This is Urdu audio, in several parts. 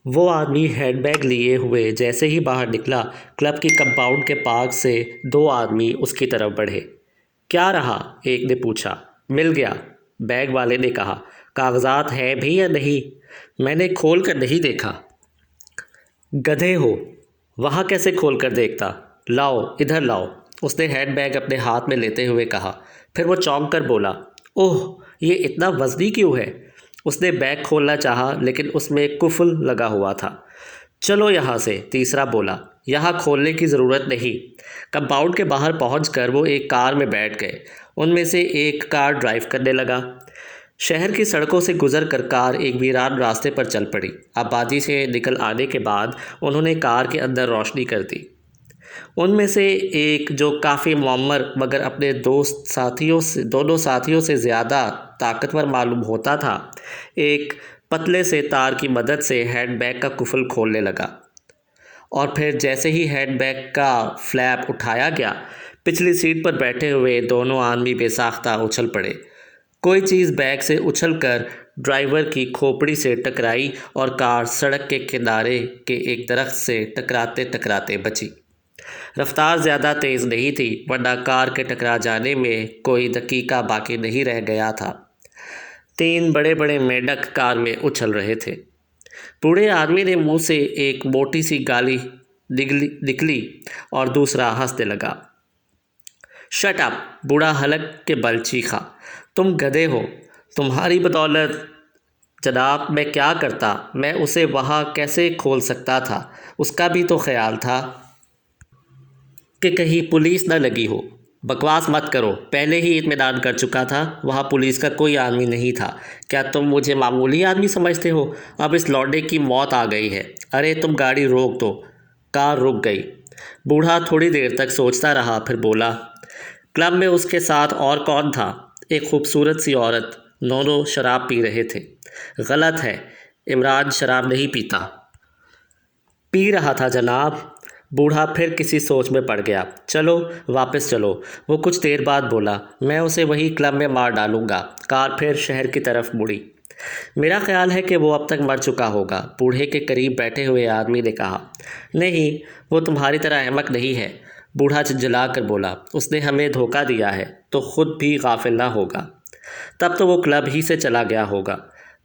وہ آدمی ہینڈ بیگ لیے ہوئے جیسے ہی باہر نکلا، کلب کی کمپاؤنڈ کے پاس سے 2 آدمی اس کی طرف بڑھے۔ کیا رہا؟ ایک نے پوچھا۔ مل گیا، بیگ والے نے کہا۔ کاغذات ہیں بھی یا نہیں؟ میں نے کھول کر نہیں دیکھا۔ گدھے ہو، وہاں کیسے کھول کر دیکھتا؟ لاؤ ادھر لاؤ، اس نے ہینڈ بیگ اپنے ہاتھ میں لیتے ہوئے کہا۔ پھر وہ چونک کر بولا، اوہ یہ اتنا وزنی کیوں ہے؟ اس نے بیگ کھولنا چاہا لیکن اس میں قفل لگا ہوا تھا۔ چلو یہاں سے، تیسرا بولا۔ یہاں کھولنے کی ضرورت نہیں۔ کمپاؤنڈ کے باہر پہنچ کر وہ ایک کار میں بیٹھ گئے۔ ان میں سے ایک کار ڈرائیو کرنے لگا۔ شہر کی سڑکوں سے گزر کر کار ایک ویران راستے پر چل پڑی۔ آبادی سے نکل آنے کے بعد انہوں نے کار کے اندر روشنی کر دی۔ ان میں سے ایک، جو کافی معمر مگر اپنے دونوں ساتھیوں سے زیادہ طاقتور معلوم ہوتا تھا، ایک پتلے سے تار کی مدد سے ہینڈ بیگ کا قفل کھولنے لگا، اور پھر جیسے ہی ہینڈ بیگ کا فلیپ اٹھایا گیا، پچھلی سیٹ پر بیٹھے ہوئے دونوں آدمی بے ساختہ اچھل پڑے۔ کوئی چیز بیگ سے اچھل کر ڈرائیور کی کھوپڑی سے ٹکرائی اور کار سڑک کے کنارے کے ایک درخت سے ٹکراتے ٹکراتے بچی۔ رفتار زیادہ تیز نہیں تھی، ورنہ کار کے ٹکرا جانے میں کوئی دقیقہ باقی نہیں رہ گیا تھا۔ 3 بڑے بڑے مینڈک کار میں اچھل رہے تھے۔ بوڑھے آدمی نے منہ سے ایک موٹی سی گالی نکلی اور دوسرا ہنسنے لگا۔ شٹ اپ، بوڑھا حلق کے بل چیخا۔ تم گدھے ہو، تمہاری بدولت جناب میں کیا کرتا؟ میں اسے وہاں کیسے کھول سکتا تھا؟ اس کا بھی تو خیال تھا کہ کہیں پولیس نہ لگی ہو۔ بکواس مت کرو، پہلے ہی اطمینان کر چکا تھا، وہاں پولیس کا کوئی آدمی نہیں تھا۔ کیا تم مجھے معمولی آدمی سمجھتے ہو؟ اب اس لونڈے کی موت آ گئی ہے۔ ارے تم گاڑی روک دو۔ کار رک گئی۔ بوڑھا تھوڑی دیر تک سوچتا رہا، پھر بولا۔ کلب میں اس کے ساتھ اور کون تھا؟ ایک خوبصورت سی عورت۔ دونوں شراب پی رہے تھے۔ غلط ہے، عمران شراب نہیں پیتا۔ پی رہا تھا جناب۔ بوڑھا پھر کسی سوچ میں پڑ گیا۔ چلو واپس چلو، وہ کچھ دیر بعد بولا۔ میں اسے وہی کلب میں مار ڈالوں گا۔ کار پھر شہر کی طرف مڑی۔ میرا خیال ہے کہ وہ اب تک مر چکا ہوگا، بوڑھے کے قریب بیٹھے ہوئے آدمی نے کہا۔ نہیں، وہ تمہاری طرح احمق نہیں ہے، بوڑھا جلا کر بولا۔ اس نے ہمیں دھوکہ دیا ہے تو خود بھی غافل نہ ہوگا، تب تو وہ کلب ہی سے چلا گیا ہوگا۔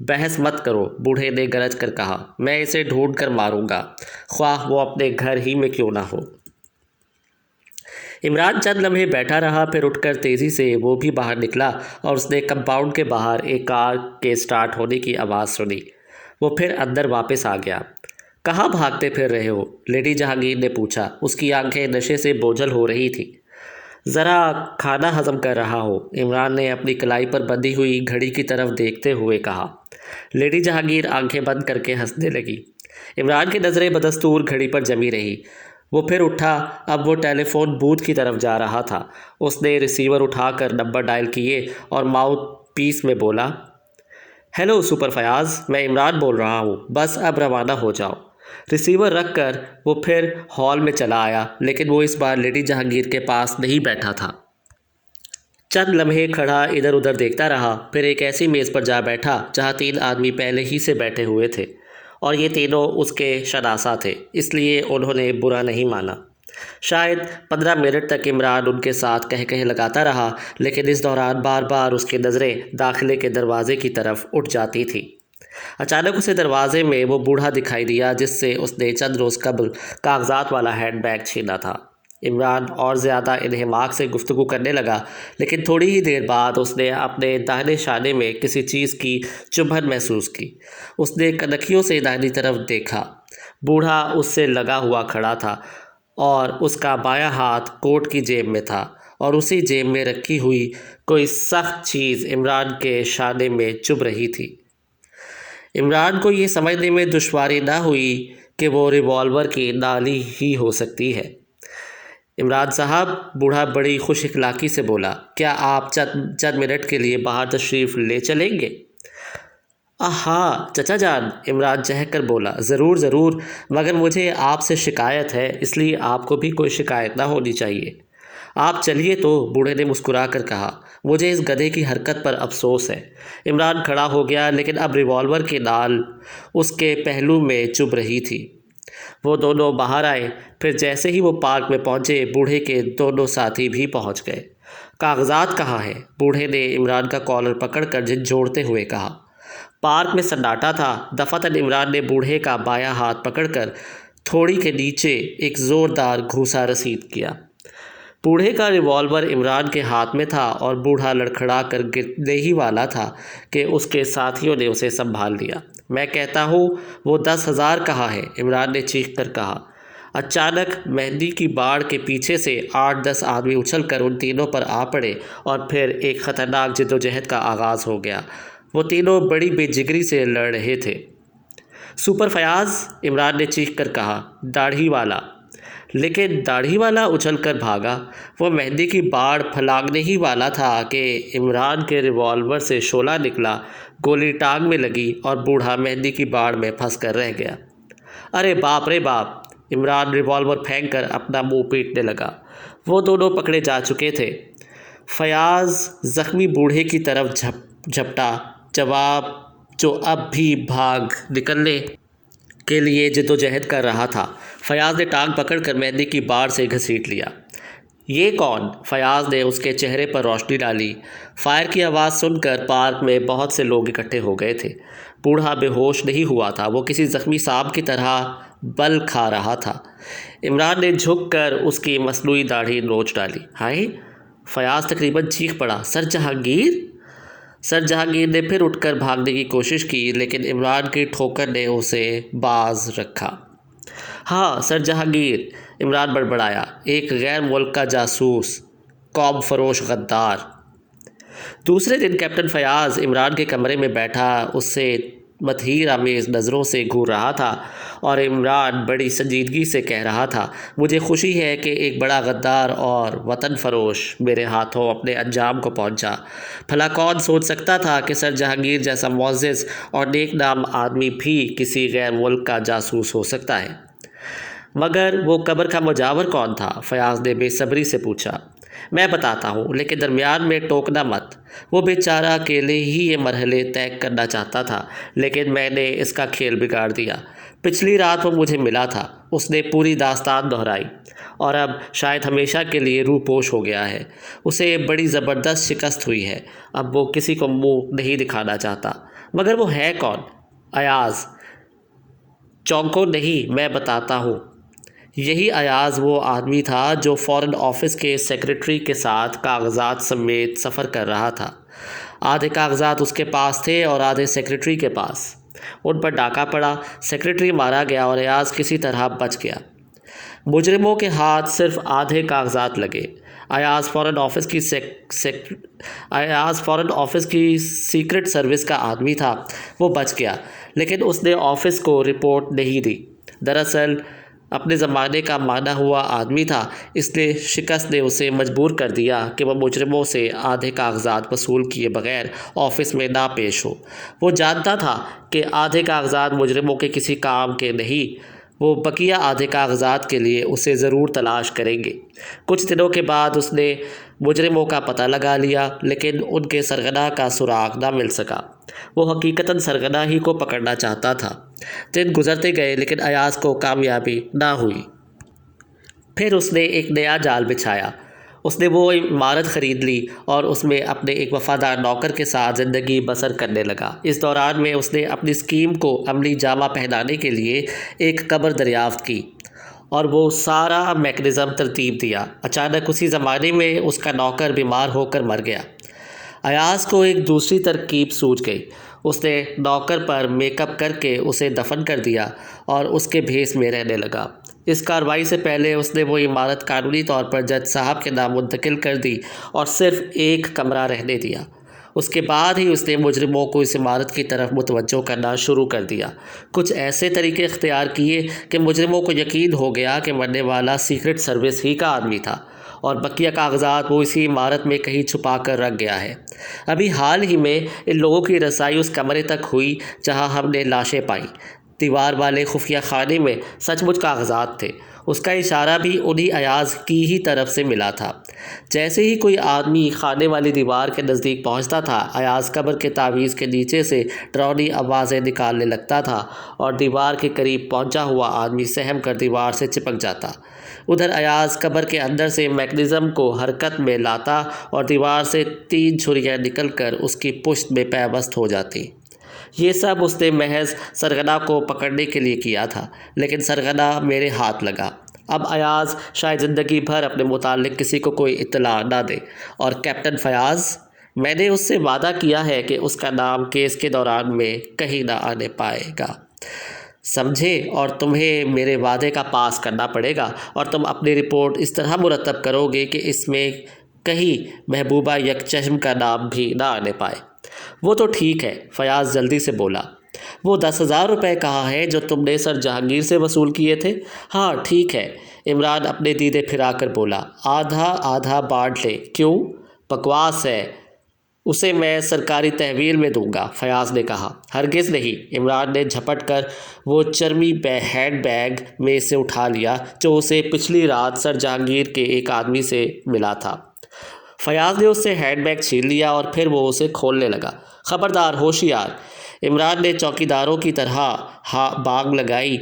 بحث مت کرو، بوڑھے نے گرج کر کہا۔ میں اسے ڈھونڈ کر ماروں گا، خواہ وہ اپنے گھر ہی میں کیوں نہ ہو۔ عمران چند لمحے بیٹھا رہا، پھر اٹھ کر تیزی سے وہ بھی باہر نکلا اور اس نے کمپاؤنڈ کے باہر ایک کار کے سٹارٹ ہونے کی آواز سنی۔ وہ پھر اندر واپس آ گیا۔ کہاں بھاگتے پھر رہے ہو؟ لیڈی جہانگیر نے پوچھا۔ اس کی آنکھیں نشے سے بوجھل ہو رہی تھیں۔ ذرا کھانا ہضم کر رہا ہوں، عمران نے اپنی کلائی پر بندھی ہوئی گھڑی کی طرف دیکھتے ہوئے کہا۔ لیڈی جہانگیر آنکھیں بند کر کے ہنسنے لگی۔ عمران کی نظریں بدستور گھڑی پر جمی رہی۔ وہ پھر اٹھا۔ اب وہ ٹیلی فون بوتھ کی طرف جا رہا تھا۔ اس نے ریسیور اٹھا کر نمبر ڈائل کیے اور ماؤتھ پیس میں بولا۔ ہیلو سپر فیاض، میں عمران بول رہا ہوں، بس اب روانہ ہو جاؤ۔ ریسیور رکھ کر وہ پھر ہال میں چلا آیا، لیکن وہ اس بار لیڈی جہانگیر کے پاس نہیں بیٹھا تھا۔ چند لمحے کھڑا ادھر ادھر دیکھتا رہا، پھر ایک ایسی میز پر جا بیٹھا جہاں 3 آدمی پہلے ہی سے بیٹھے ہوئے تھے، اور یہ تینوں اس کے شناسا تھے، اس لیے انہوں نے برا نہیں مانا۔ شاید 15 منٹ تک عمران ان کے ساتھ کہہ لگاتا رہا، لیکن اس دوران بار بار اس کی نظریں داخلے کے دروازے کی طرف اٹھ جاتی تھیں۔ اچانک اسے دروازے میں وہ بوڑھا دکھائی دیا جس سے اس نے چند روز قبل کاغذات والا ہینڈ بیگ چھینا تھا۔ عمران اور زیادہ انہماک سے گفتگو کرنے لگا، لیکن تھوڑی ہی دیر بعد اس نے اپنے داہنے شانے میں کسی چیز کی چبھن محسوس کی۔ اس نے کنکھیوں سے داہنی طرف دیکھا۔ بوڑھا اس سے لگا ہوا کھڑا تھا اور اس کا بایاں ہاتھ کوٹ کی جیب میں تھا، اور اسی جیب میں رکھی ہوئی کوئی سخت چیز عمران کے شانے میں چبھ رہی تھی۔ عمران کو یہ سمجھنے میں دشواری نہ ہوئی کہ وہ ریوالور کی نالی ہی ہو سکتی ہے۔ عمران صاحب، بوڑھا بڑی خوش اخلاقی سے بولا، کیا آپ چند منٹ کے لیے باہر تشریف لے چلیں گے؟ ہاں چچا جان، عمران چہک کر بولا، ضرور ضرور، مگر مجھے آپ سے شکایت ہے، اس لیے آپ کو بھی کوئی شکایت نہ ہونی چاہیے۔ آپ چلیے تو، بوڑھے نے مسکرا کر کہا۔ مجھے اس گدھے کی حرکت پر افسوس ہے۔ عمران کھڑا ہو گیا، لیکن اب ریوالور کی نال اس کے پہلو میں چبھ رہی تھی۔ وہ دونوں باہر آئے، پھر جیسے ہی وہ پارک میں پہنچے بوڑھے کے دونوں ساتھی بھی پہنچ گئے۔ کاغذات کہاں ہیں؟ بوڑھے نے عمران کا کالر پکڑ کر جھنجھوڑتے ہوئے کہا۔ پارک میں سناٹا تھا۔ دفعتاً عمران نے بوڑھے کا بایاں ہاتھ پکڑ کر تھوڑی کے نیچے ایک زوردار گھوسا رسید کیا۔ بوڑھے کا ریوالور عمران کے ہاتھ میں تھا اور بوڑھا لڑکھڑا کر گرنے ہی والا تھا کہ اس کے ساتھیوں نے اسے سنبھال لیا۔ میں کہتا ہوں وہ 10,000 کہاں ہے؟ عمران نے چیخ کر کہا۔ اچانک مہندی کی باڑ کے پیچھے سے 8-10 آدمی اچھل کر ان تینوں پر آ پڑے اور پھر ایک خطرناک جدوجہد کا آغاز ہو گیا۔ وہ تینوں بڑی بے جگری سے لڑ رہے تھے۔ سپر فیاض! عمران نے چیخ کر کہا۔ داڑھی والا! لیکن داڑھی والا اچھل کر بھاگا۔ وہ مہندی کی باڑ پھلانگنے ہی والا تھا کہ عمران کے ریوالور سے شعلہ نکلا، گولی ٹانگ میں لگی اور بوڑھا مہندی کی باڑ میں پھنس کر رہ گیا۔ ارے باپ رے باپ! عمران ریوالور پھینک کر اپنا منہ پیٹنے لگا۔ وہ دونوں پکڑے جا چکے تھے۔ فیاض زخمی بوڑھے کی طرف جھپٹا، جو اب بھی بھاگ نکلنے کے لیے جدوجہد کر رہا تھا۔ فیاض نے ٹانگ پکڑ کر مہندی کی باڑ سے گھسیٹ لیا۔ یہ کون؟ فیاض نے اس کے چہرے پر روشنی ڈالی۔ فائر کی آواز سن کر پارک میں بہت سے لوگ اکٹھے ہو گئے تھے۔ بوڑھا بے ہوش نہیں ہوا تھا، وہ کسی زخمی سانپ کی طرح بل کھا رہا تھا۔ عمران نے جھک کر اس کی مصنوعی داڑھی نوچ ڈالی۔ ہائے! فیاض تقریباً چیخ پڑا۔ سر جہانگیر! سر جہانگیر نے پھر اٹھ کر بھاگنے کی کوشش کی، لیکن عمران کی ٹھوکر نے اسے باز رکھا۔ ہاں سر جہانگیر! عمران بڑبڑایا۔ ایک غیر ملک کا جاسوس، قوم فروش غدار! دوسرے دن کیپٹن فیاض عمران کے کمرے میں بیٹھا اس سے متحیر آمیز نظروں سے گھور رہا تھا اور عمران بڑی سنجیدگی سے کہہ رہا تھا، مجھے خوشی ہے کہ ایک بڑا غدار اور وطن فروش میرے ہاتھوں اپنے انجام کو پہنچا۔ بھلا کون سوچ سکتا تھا کہ سر جہانگیر جیسا معزز اور نیک نام آدمی بھی کسی غیر ملک کا جاسوس ہو سکتا ہے؟ مگر وہ قبر کا مجاور کون تھا؟ فیاض نے بے صبری سے پوچھا۔ میں بتاتا ہوں، لیکن درمیان میں ٹوکنا مت۔ وہ بیچارہ اکیلے ہی یہ مرحلے طے کرنا چاہتا تھا، لیکن میں نے اس کا کھیل بگاڑ دیا۔ پچھلی رات وہ مجھے ملا تھا۔ اس نے پوری داستان دہرائی اور اب شاید ہمیشہ کے لیے روح پوش ہو گیا ہے۔ اسے بڑی زبردست شکست ہوئی ہے۔ اب وہ کسی کو منہ نہیں دکھانا چاہتا۔ مگر وہ ہے کون؟ ایاز! چونکو نہیں، میں بتاتا ہوں۔ یہی ایاز وہ آدمی تھا جو فارن آفس کے سیکریٹری کے ساتھ کاغذات سمیت سفر کر رہا تھا۔ آدھے کاغذات اس کے پاس تھے اور آدھے سیکریٹری کے پاس۔ ان پر ڈاکہ پڑا، سیکریٹری مارا گیا اور ایاز کسی طرح بچ گیا۔ مجرموں کے ہاتھ صرف آدھے کاغذات لگے۔ ایاز فارن آفس کی سیکرٹ سروس کا آدمی تھا۔ وہ بچ گیا، لیکن اس نے آفس کو رپورٹ نہیں دی۔ دراصل اپنے زمانے کا مانا ہوا آدمی تھا، اس لیے شکست نے اسے مجبور کر دیا کہ وہ مجرموں سے آدھے کاغذات وصول کیے بغیر آفس میں نہ پیش ہو۔ وہ جانتا تھا کہ آدھے کاغذات مجرموں کے کسی کام کے نہیں، وہ بقیہ آدھے کاغذات کے لیے اسے ضرور تلاش کریں گے۔ کچھ دنوں کے بعد اس نے مجرموں کا پتہ لگا لیا، لیکن ان کے سرغنہ کا سراغ نہ مل سکا۔ وہ حقیقتاً سرغنہ ہی کو پکڑنا چاہتا تھا۔ دن گزرتے گئے، لیکن ایاز کو کامیابی نہ ہوئی۔ پھر اس نے ایک نیا جال بچھایا۔ اس نے وہ عمارت خرید لی اور اس میں اپنے ایک وفادار نوکر کے ساتھ زندگی بسر کرنے لگا۔ اس دوران میں اس نے اپنی اسکیم کو عملی جامہ پہنانے کے لیے ایک قبر دریافت کی اور وہ سارا میکانزم ترتیب دیا۔ اچانک اسی زمانے میں اس کا نوکر بیمار ہو کر مر گیا۔ ایاز کو ایک دوسری ترکیب سوجھ گئی۔ اس نے نوکر پر میک اپ کر کے اسے دفن کر دیا اور اس کے بھیس میں رہنے لگا۔ اس کارروائی سے پہلے اس نے وہ عمارت قانونی طور پر جج صاحب کے نام منتقل کر دی اور صرف ایک کمرہ رہنے دیا۔ اس کے بعد ہی اس نے مجرموں کو اس عمارت کی طرف متوجہ کرنا شروع کر دیا۔ کچھ ایسے طریقے اختیار کیے کہ مجرموں کو یقین ہو گیا کہ مرنے والا سیکرٹ سروس ہی کا آدمی تھا اور بقیہ کاغذات وہ اسی عمارت میں کہیں چھپا کر رکھ گیا ہے۔ ابھی حال ہی میں ان لوگوں کی رسائی اس کمرے تک ہوئی جہاں ہم نے لاشیں پائیں۔ دیوار والے خفیہ خانے میں سچ مچ کاغذات تھے۔ اس کا اشارہ بھی انہی ایاز کی ہی طرف سے ملا تھا۔ جیسے ہی کوئی آدمی خانے والی دیوار کے نزدیک پہنچتا تھا، ایاز قبر کے تعویذ کے نیچے سے ڈراؤنی آوازیں نکالنے لگتا تھا اور دیوار کے قریب پہنچا ہوا آدمی سہم کر دیوار سے چپک جاتا۔ ادھر ایاز قبر کے اندر سے میکنزم کو حرکت میں لاتا اور دیوار سے 3 چھریاں نکل کر اس کی پشت میں پیوست ہو جاتی۔ یہ سب اس نے محض سرغنہ کو پکڑنے کے لیے کیا تھا، لیکن سرغنہ میرے ہاتھ لگا۔ اب ایاز شاید زندگی بھر اپنے متعلق کسی کو کوئی اطلاع نہ دے، اور کیپٹن فیاض، میں نے اس سے وعدہ کیا ہے کہ اس کا نام کیس کے دوران میں کہیں نہ آنے پائے گا، سمجھے؟ اور تمہیں میرے وعدے کا پاس کرنا پڑے گا، اور تم اپنی رپورٹ اس طرح مرتب کرو گے کہ اس میں کہیں محبوبہ یکچشم کا نام بھی نہ آنے پائے۔ وہ تو ٹھیک ہے، فیاض جلدی سے بولا۔ وہ 10,000 روپے کہا ہے جو تم نے سر جہانگیر سے وصول کیے تھے؟ ہاں ٹھیک ہے، عمران اپنے دیدے پھرا کر بولا۔ آدھا آدھا بانٹ لیں۔ کیوں؟ بکواس ہے، اسے میں سرکاری تحویل میں دوں گا، فیاض نے کہا۔ ہرگز نہیں، عمران نے جھپٹ کر وہ چرمی ہینڈ بیگ میں سے اٹھا لیا جو اسے پچھلی رات سر جہانگیر کے ایک آدمی سے ملا تھا۔ فیاض نے اس سے ہینڈ بیگ چھین لیا اور پھر وہ اسے کھولنے لگا۔ خبردار، ہوشیار، عمران نے چوکیداروں کی طرح بانگ لگائی۔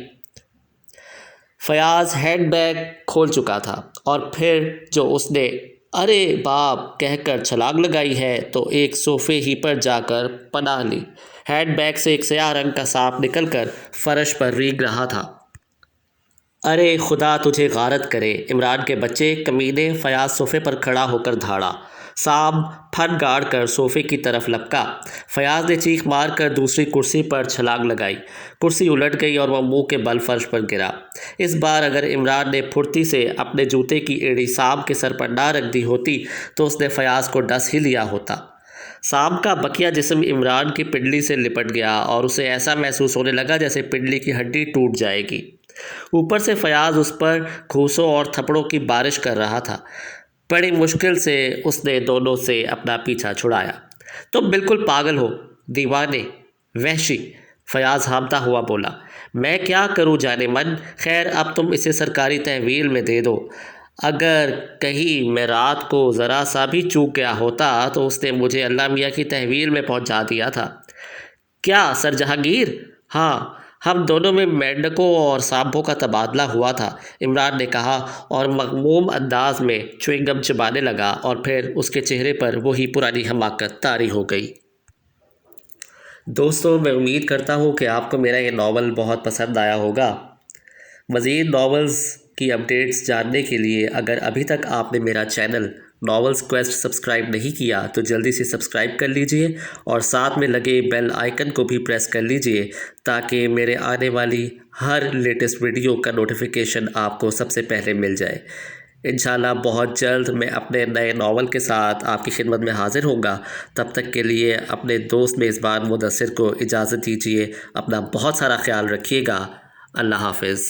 فیاض ہینڈ بیگ کھول چکا تھا اور پھر جو اس نے ارے باپ کہہ کر چھلانگ لگائی ہے تو ایک صوفے ہی پر جا کر پناہ لی۔ ہینڈ بیگ سے ایک سیاہ رنگ کا سانپ نکل کر فرش پر ریگ رہا تھا۔ ارے خدا تجھے غارت کرے، عمران کے بچے کمینے، فیاض صوفے پر کھڑا ہو کر دھاڑا۔ سانپ پھن گاڑ کر صوفے کی طرف لپکا۔ فیاض نے چیخ مار کر دوسری کرسی پر چھلانگ لگائی۔ کرسی الٹ گئی اور وہ منہ کے بل فرش پر گرا۔ اس بار اگر عمران نے پھرتی سے اپنے جوتے کی ایڑی سانپ کے سر پر نہ رکھ دی ہوتی تو اس نے فیاض کو ڈس ہی لیا ہوتا۔ سانپ کا بقیہ جسم عمران کی پنڈلی سے لپٹ گیا اور اسے ایسا محسوس ہونے لگا جیسے پنڈلی کی ہڈی ٹوٹ جائے گی۔ اوپر سے فیاض اس پر گھوسوں اور تھپڑوں کی بارش کر رہا تھا۔ بڑی مشکل سے اس نے دونوں سے اپنا پیچھا چھڑایا۔ تم بالکل پاگل ہو، دیوانے، وحشی، فیاض ہامتا ہوا بولا۔ میں کیا کروں جانے من، خیر اب تم اسے سرکاری تحویل میں دے دو۔ اگر کہیں میں رات کو ذرا سا بھی چوک گیا ہوتا تو اس نے مجھے اللہ میاں کی تحویل میں پہنچا دیا تھا۔ کیا سر جہانگیر؟ ہاں، ہم دونوں میں مینڈکوں اور سانپوں کا تبادلہ ہوا تھا، عمران نے کہا اور مغموم انداز میں چیوئنگ گم چبانے لگا، اور پھر اس کے چہرے پر وہی پرانی حماقت طاری ہو گئی۔ دوستو، میں امید کرتا ہوں کہ آپ کو میرا یہ ناول بہت پسند آیا ہوگا۔ مزید ناولز کی اپڈیٹس جاننے کے لیے اگر ابھی تک آپ نے میرا چینل ناولز کویسٹ سبسکرائب نہیں کیا تو جلدی سے سبسکرائب کر لیجئے اور ساتھ میں لگے بیل آئیکن کو بھی پریس کر لیجئے تاکہ میرے آنے والی ہر لیٹسٹ ویڈیو کا نوٹیفیکیشن آپ کو سب سے پہلے مل جائے۔ انشاءاللہ بہت جلد میں اپنے نئے ناول کے ساتھ آپ کی خدمت میں حاضر ہوں گا۔ تب تک کے لیے اپنے دوست میزبان مدثر کو اجازت دیجیے۔ اپنا بہت سارا خیال رکھیے گا۔ اللہ حافظ۔